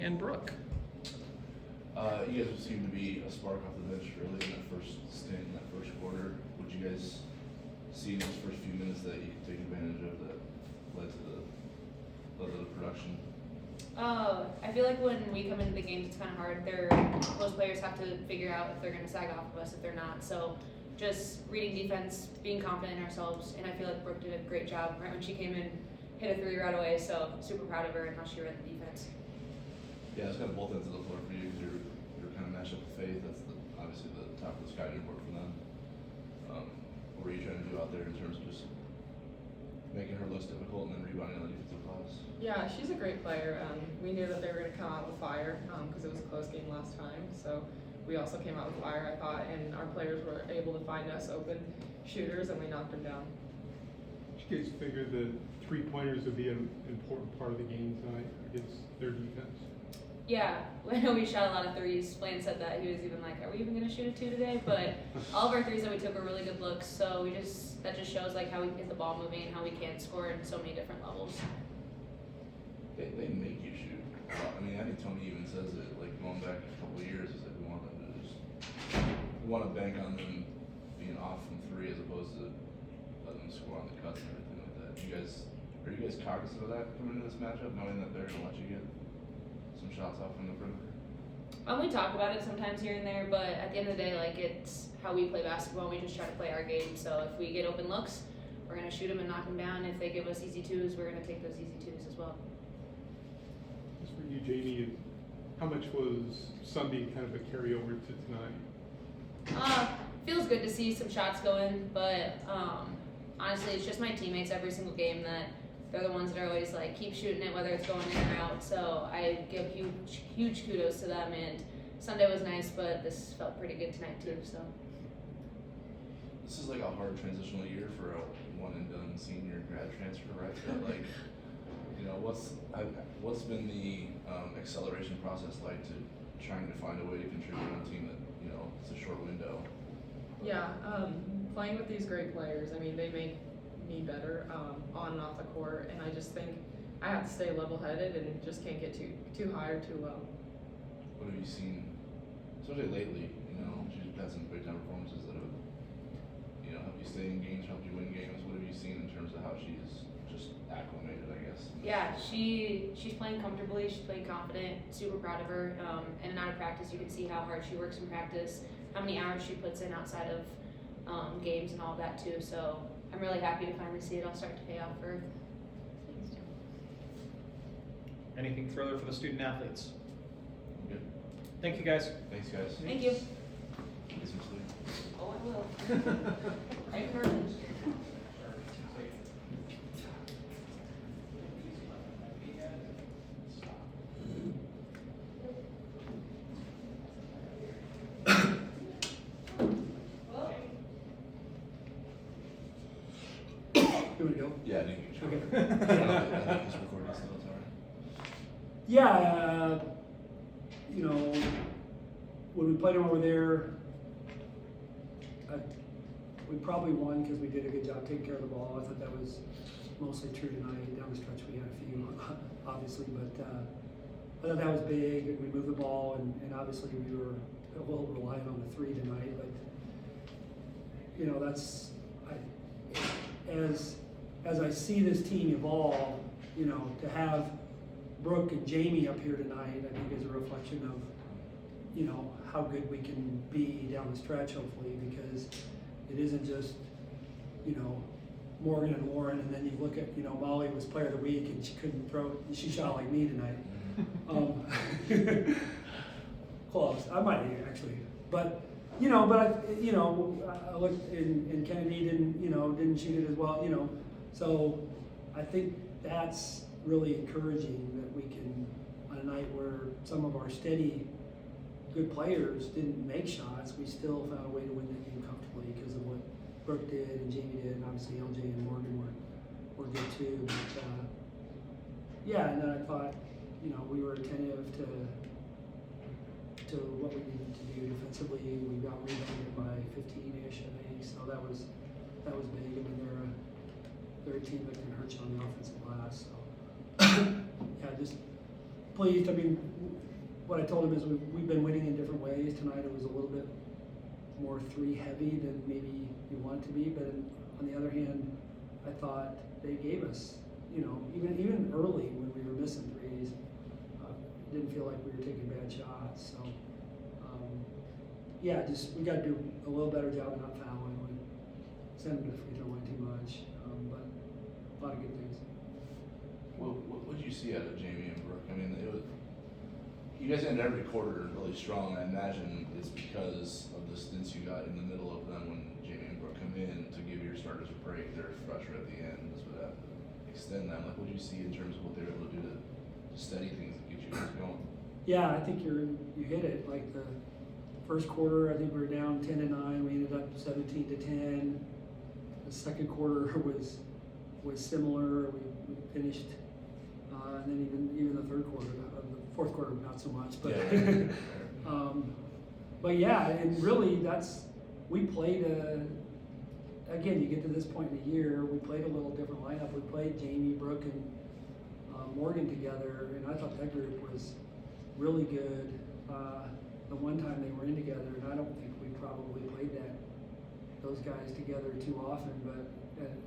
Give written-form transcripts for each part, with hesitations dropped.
and Brooke. You guys seem to be a spark off the bench early in that first stint, in that first quarter. What you guys see in those first few minutes that you could take advantage of that led to the production? I feel like when we come into the games, it's kind of hard. Those players have to figure out if they're going to sag off of us, if they're not. So just reading defense, being confident in ourselves, and I feel like Brooke did a great job right when she came in, hit a 3 right away. So super proud of her and how she read the defense. Yeah, it's kind of both ends of the floor for you because you're kind of matched up with Faith. That's obviously the top of the scouting report for them. What were you trying to do out there in terms of just making her less difficult and then rebounding on the defensive glass? Yeah, she's a great player. We knew that they were going to come out with fire because it was a close game last time. So we also came out with fire, I thought, and our players were able to find us open shooters and we knocked them down. Did you guys figure the 3-pointers would be an important part of the game tonight against their defense? Yeah, I know we shot a lot of threes. Blaine said that. He was even like, are we even going to shoot a 2 today? But all of our threes that we took were really good looks. So that just shows like how we get the ball moving and how we can score in so many different levels. They make you shoot. I mean, I think Tony even says it, like going back a couple of years, is that we want them to we want to bank on them being off from 3 as opposed to letting them score on the cuts and everything like that. Are you guys cognizant of that coming into this matchup, knowing that they're going to let you get some shots off from the perimeter? We talk about it sometimes here and there, but at the end of the day, like it's how we play basketball. We just try to play our game. So if we get open looks, we're going to shoot them and knock them down. If they give us easy 2s, we're going to take those easy 2s as well. As for you, Jamie, how much was Sunday kind of a carryover to tonight? Feels good to see some shots go in, but honestly, it's just my teammates every single game that they're the ones that are always like, keep shooting it, whether it's going in or out. So I give huge kudos to them. And Sunday was nice, but this felt pretty good tonight too. So This is like a hard transitional year for a one and done senior grad transfer, right? But like, you know, what's been the acceleration process like to trying to find a way to contribute on a team that, you know, it's a short window? Yeah, playing with these great players, I mean, they make me better on and off the court, and I just think I have to stay level-headed and just can't get too high or too low. What have you seen, especially lately? You know, she's had some big time performances that have, you know, helped you stay in games, helped you win games. What have you seen in terms of how she's just acclimated, I guess? yeah, she's playing comfortably. She's playing confident. Super proud of her. In and out of practice, you can see how hard she works in practice, how many hours she puts in outside of games and all of that too. So I'm really happy to finally see it all start to pay off for her. Anything further for the student athletes? Good. Thank you, guys. Thanks, guys. Thank you. Get some sleep. Oh, I will. I encourage. You want to go? Yeah, I think you should. Okay. I think it's recording still, it's alright. Yeah, you know, when we played them over there, we probably won because we did a good job taking care of the ball. I thought that was mostly true tonight. Down the stretch we had a few, obviously, but I thought that was big. And we moved the ball, and obviously we were a little reliant on the 3 tonight. But you know, as I see this team evolve, you know, to have Brooke and Jamie up here tonight, I think is a reflection of, you know, how good we can be down the stretch, hopefully, because it isn't just, you know, Morgan and Warren, and then you look at, you know, Molly was player of the week and she couldn't throw, she shot like me tonight. Close, I might actually, but, you know, I looked and Kennedy didn't shoot it as well, you know, so I think that's really encouraging that we can, on a night where some of our steady good players didn't make shots, we still found a way to win that game comfortably because of what Brooke did and Jamie did, and obviously LJ and Morgan were good too. But yeah, and then I thought, you know, we were attentive to what we needed to do defensively. We got rebounded by 15-ish, I think, so that was big. I mean, they're a team that can hurt you on the offensive glass. So yeah, just pleased. I mean, what I told him is we've been winning in different ways. Tonight it was a little bit more 3 heavy than maybe you want it to be, but on the other hand, I thought they gave us, you know, even early when we were missing threes, it didn't feel like we were taking bad shots. So, yeah, just we got to do a little better job of not fouling. We send them to the free throw line too much, but a lot of good things. What did you see out of Jamie and Brooke? I mean, you guys ended every quarter really strong. I imagine it's because of the stints you got in the middle of them when Jamie and Brooke come in to give your starters a break. They're fresher at the end. This would have to extend them. Like, what do you see in terms of what they were able to do to steady things and get you guys going? Yeah, I think you hit it. Like the first quarter, I think we were down 10-9. We ended up 17-10. The second quarter was similar. We finished, and then even the third quarter, the fourth quarter not so much. But Yeah. but yeah, and really we played again. You get to this point in the year, we played a little different lineup. We played Jamie, Brooke, and Morgan together, and I thought that group was really good. The one time they were in together, and I don't think we probably played those guys together too often. But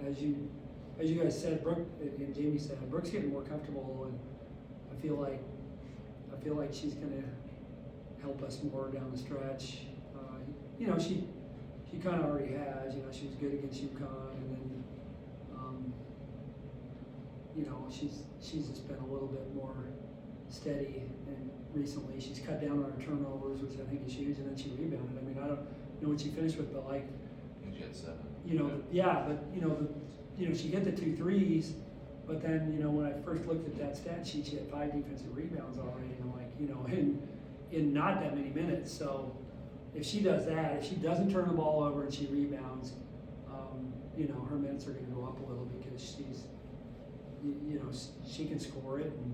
as you guys said, Brooke and Jamie said, Brooke's getting more comfortable, and I feel like she's gonna help us more down the stretch. You know, she kind of already has. You know, she was good against UConn, and then you know, she's just been a little bit more steady, and recently she's cut down on her turnovers, which I think is huge, and then she rebounded. I mean, I don't know what she finished with, but like, And she had 7. you know, yeah, but you know, she hit the 2 threes, but then, you know, when I first looked at that stat sheet, she had 5 defensive rebounds already, and I'm like, you know, in not that many minutes. So if she does that, if she doesn't turn the ball over and she rebounds, you know, her minutes are going to go up a little because she's, you know, she can score it, and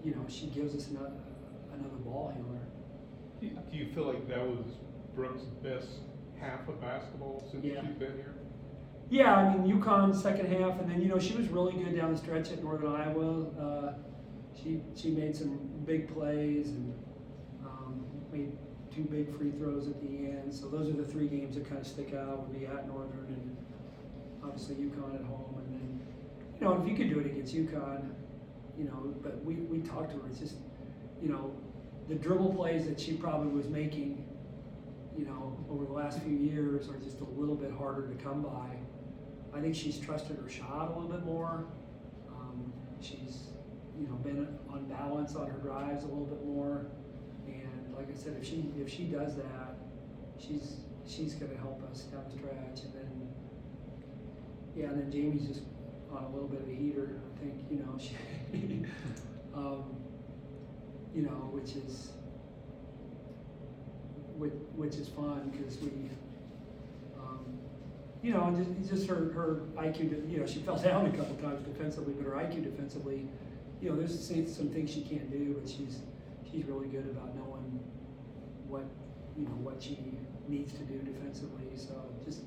you know, she gives us another ball handler. Do you feel like that was Brooke's best half of basketball since Yeah. she's been here? Yeah, I mean, UConn second half, and then, you know, she was really good down the stretch at Northern Iowa. She made some big plays and made 2 big free throws at the end. So those are the 3 games that kind of stick out. Would be at Northern and obviously UConn at home. And then, you know, if you could do it against UConn, you know, but we talked to her. It's just, you know, the dribble plays that she probably was making, you know, over the last few years are just a little bit harder to come by. I think she's trusted her shot a little bit more. She's, you know, been on balance on her drives a little bit more. And like I said, if she does that, she's going to help us down the stretch. And then, yeah, and then Jamie's just on a little bit of a heater. I think, you know, she, you know, which is fun because we, you know, and just her IQ, you know, she fell down a couple times defensively, but her IQ defensively, you know, there's some things she can't do, but she's really good about knowing what she needs to do defensively. So just,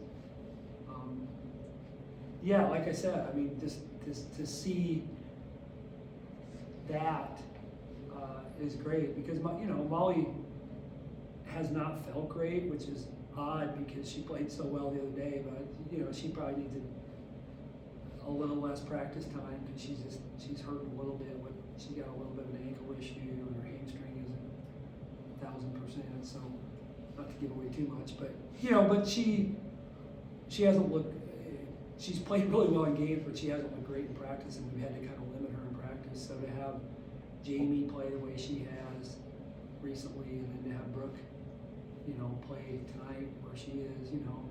yeah, like I said, I mean, just to see that is great because, you know, Molly has not felt great, which is odd because she played so well the other day, but, you know, she probably needs a little less practice time because she's hurting a little bit. She's got a little bit of an ankle issue and her hamstring isn't 1,000%, so not to give away too much, but, you know, but she hasn't looked, she's played really well in games, but she hasn't looked great in practice, and we've had to kind of limit her in practice. So to have Jamie play the way she has recently, and then to have Brooke, you know, play tonight where she is, you know,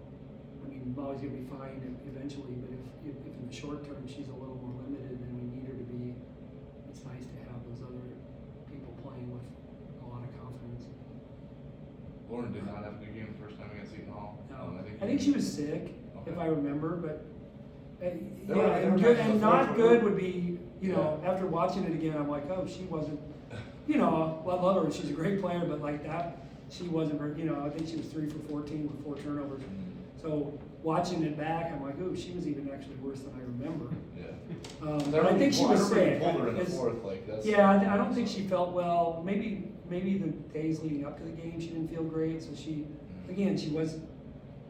I mean, Molly's gonna be fine eventually, but if in the short term she's a little more limited than we need her to be, it's nice to have those other people playing with a lot of confidence. Lauren did not have a good game the first time against Seton Hall. No, I think she was sick, Okay. if I remember, but There yeah, were and good times and the not fourth good quarter- would be, you know, after watching it again, I'm like, oh, she wasn't, you know, I love her, she's a great player, but like that, she wasn't, you know, I think she was 3 for 14 with 4 turnovers. So watching it back, I'm like, ooh, she was even actually worse than I remember. Yeah. But I think she was sick. Pulled her in the It's- fourth, like that's. Yeah, I don't think she felt well. Maybe the days leading up to the game, she didn't feel great. So she, again, she was.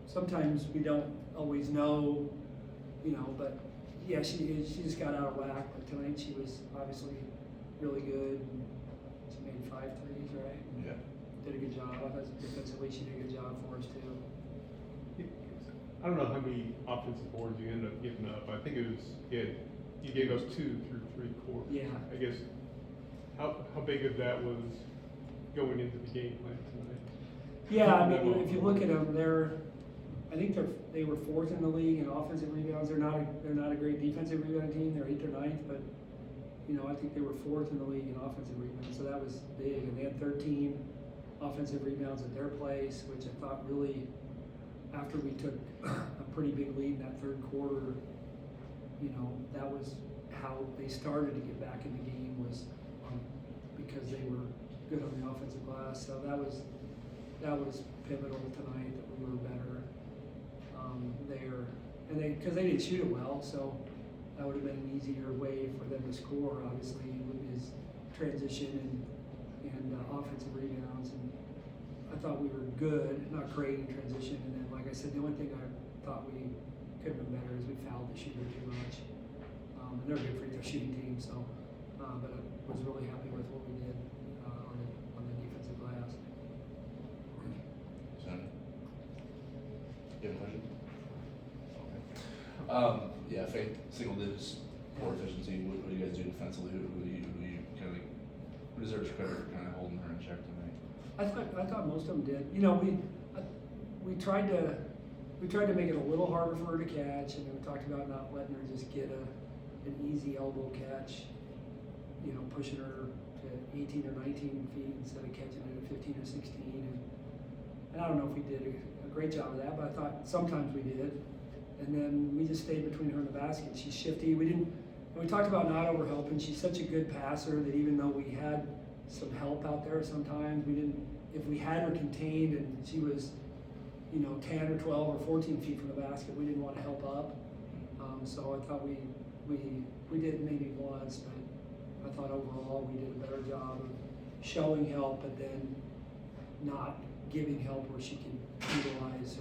Sometimes we don't always know, you know. But yeah, she just got out of whack. But tonight she was obviously really good. She made 5 threes, right? Yeah. Did a good job. I thought defensively she did a good job for us too. I don't know how many offensive boards you ended up giving up. I think it was, you gave us 2 through 3 quarters. Yeah. I guess, how big of that was going into the game plan tonight? Yeah, I mean, if you look at them, I think they were 4th in the league in offensive rebounds. They're not a great defensive rebound team. They're 8th or 9th, but you know, I think they were 4th in the league in offensive rebounds. So that was big, and they had 13 offensive rebounds at their place, which I thought really, after we took a pretty big lead in that 3rd quarter, you know, that was how they started to get back in the game was because they were good on the offensive glass. So that was pivotal tonight that we were better there, and because they didn't shoot it well, so that would have been an easier way for them to score. Obviously, with his transition and offensive rebounds, and I thought we were good, not great in transition. And then, like I said, the only thing I thought we could have been better is we fouled the shooter too much. And they're a good free throw shooting team, so but I was really happy with what we did on the defensive glass. So, you have a question? Okay. Yeah, Faith, single digits, poor efficiency. What do you guys do defensively? Who you kind of, who deserves credit for kind of holding her in check tonight? I thought most of them did. You know, we tried to make it a little harder for her to catch, and we talked about not letting her just get an easy elbow catch. You know, pushing her to 18 or 19 feet instead of catching it at 15 or 16. And I don't know if we did a great job of that, but I thought sometimes we did. And then we just stayed between her and the basket. She's shifty. And we talked about not over helping. She's such a good passer that even though we had some help out there sometimes, if we had her contained and she was, you know, 10 or 12 or 14 feet from the basket, we didn't want to help up. So I thought we did maybe once, but I thought overall we did a better job of showing help, but then not giving help where she could utilize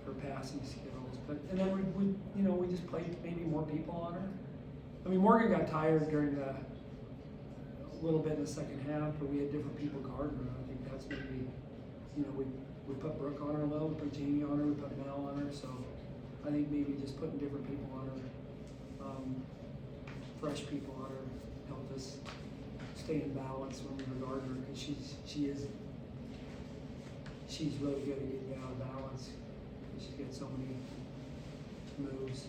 her passing skills. And then we just played maybe more people on her. I mean, Morgan got tired during a little bit in the second half, but we had different people guarding her. I think that's maybe, you know, we put Brooke on her a little, we put Jamie on her, we put Mel on her. So I think maybe just putting different people on her, fresh people on her, helped us stay in balance when we were guarding her, because she's really good at getting out of balance. She's got so many moves.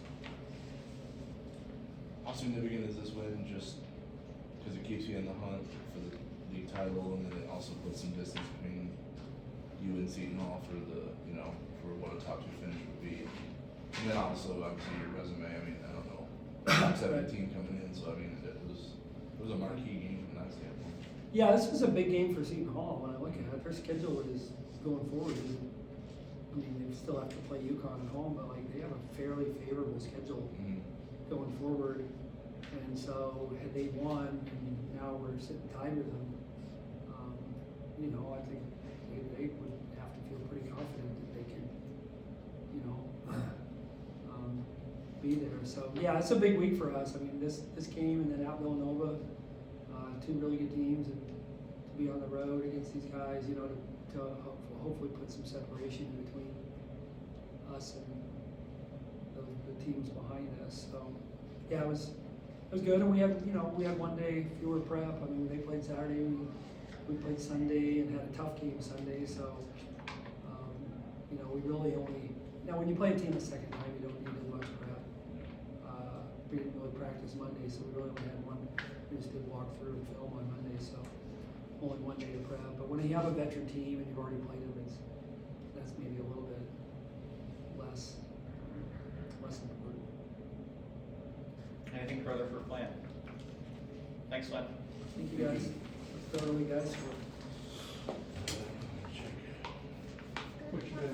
How significant is this win just because it keeps you in the hunt for the league title, and then it also puts some distance between you and Seton Hall for for what a top 2 finish would be? And then also, obviously, your resume, I mean, I don't know, top 17 coming in, so I mean, it was a marquee game from that standpoint. Yeah, this was a big game for Seton Hall when I look at it. Their schedule is going forward. I mean, they still have to play UConn at home, but like they have a fairly favorable schedule going forward. And so had they won, and now we're sitting tied with them, you know, I think they would have to feel pretty confident that they can, you know, be there. So yeah, it's a big week for us. I mean, this game and then out Villanova, 2 really good teams, and to be on the road against these guys, you know, to hopefully put some separation in between us and the teams behind us. So yeah, it was good, and we had 1 day fewer prep. I mean, they played Saturday, we played Sunday, and had a tough game Sunday. So you know, we really only when you play a team the second time, you don't need as much prep. We didn't really practice Monday, so we really only had one. We just did walk through and film on Monday, so only 1 day to prep. But when you have a veteran team and you've already played them, that's maybe a little bit less important. Anything further for Flan? Thanks, Flan. Thank you guys. Thoroughly, guys. Which then,